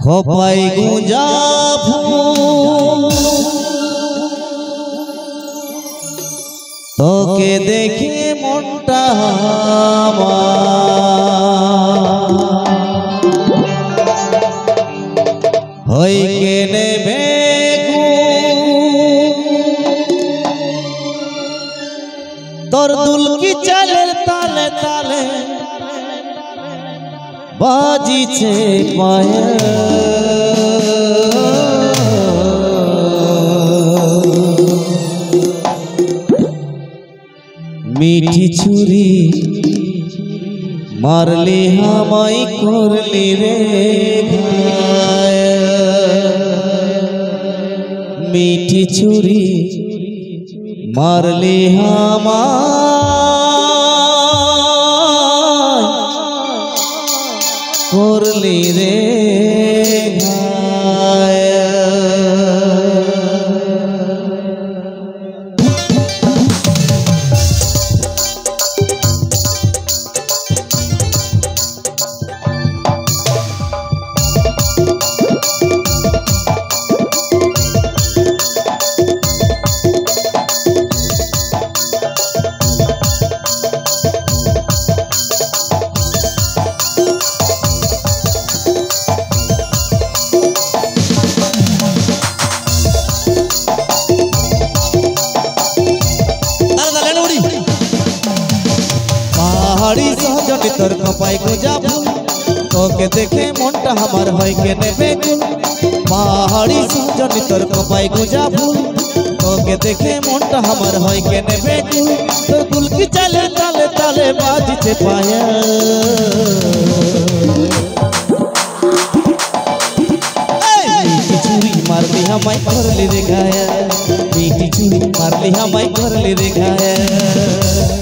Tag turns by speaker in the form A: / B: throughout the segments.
A: খোপাই গুঁজা তোকে দেখে মনটা হই কে নেবে তোর দুলকি চালের তালে তালে বাজিছে পায়ে মিठी ছুরি মারলি হামাই করলি রে মিठी ছুরি মারলি হামাই করলি রে सहजनी तोर कपाई गुंजा फूल तोके देखे मनटा हमार होय के नेबे पहाड़ी सहजनी तोर कपाई गुंजा फूल तोके देखे मनटा हमार होय के नेबे तोर दिल की चले ताले ताले बाजिছে पाया मीठी छुरी मारली हमाय करली रे घाया मीठी छुरी मारली हमाय करली रे घाया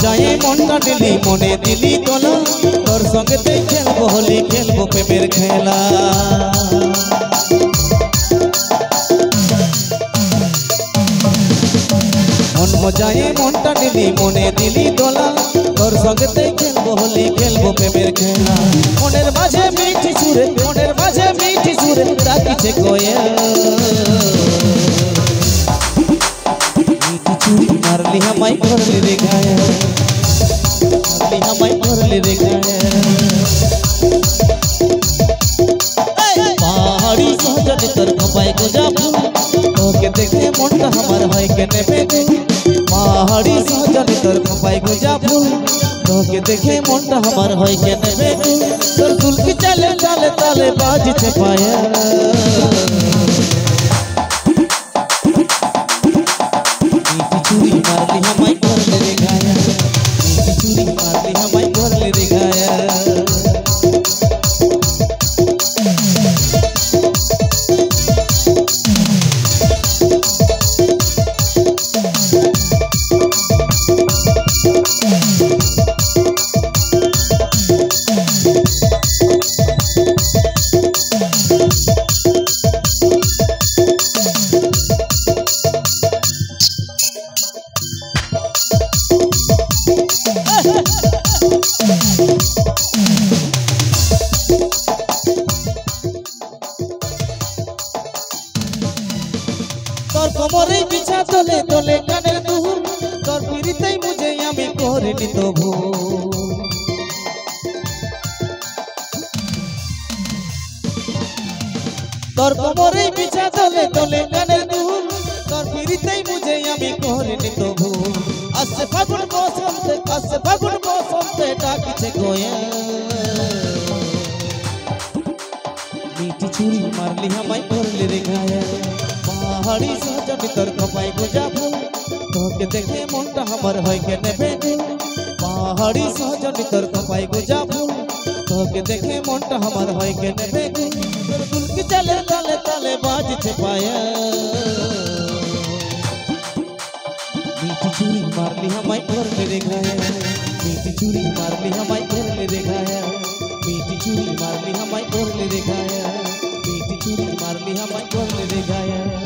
A: जाए मनटा दिली मने दिली तोला तोर संगे ते खेलबो होली खेलबो प्रेमेर खेला मन मजाए मनटा दिली मने दिली तोला तोर संगे ते खेलबो होली खेलबो प्रेमेर खेला मनेर माझे मीठी सुरे डाकिছে कोयल मीठी छुरी मारली हमाय करली रे घाया हमाय करली रे घाया पहाड़ी सहजनी तोर कपाई गुंजा फूल तोके देखे मनटा हमार होय के नेबे पहाड़ी सहजनी तोर कपाई गुंजा फूल तोके देखे मनटा हमार होय के नेबे तोर दिल की चले ताले ताले बाजिছে पाया मारली हमाय करली रे घाया मीठी छुरी मारली हमाय करली रे घाया तोर कोमरे बिछा तोले तोले कानेर दुहुर तोर पीरितेई मुझे आमी करिनी तो भूल तोर कोमरे बिछा तोले तोले कानेर दुहुर तोर पीरितेई मुझे आमी करिनी तो भूल आसे फागुन बसंते डाकिছে कोयल मीठी छुरी मारली हमाय करली रे घाया पहाड़ी सहजनी तोर कपाई गुंजा फूल तोके देखे मनटा हमार होय के नेबे पहाड़ी सहजनी तोर कपाई गुंजा फूल তোকে দেখে মনটা আমার হয় কে নেবে তোর দুলকি চালে তালে তালে বাজছে পায়া मीठी चूड़ी मारली हमाय कर ले गाया मीठी चूड़ी मारली हमाय कर ले गाया मीठी चूड़ी मारली हमाय कर ले गाया मीठी चूड़ी मारली हमाय कर ले गाया।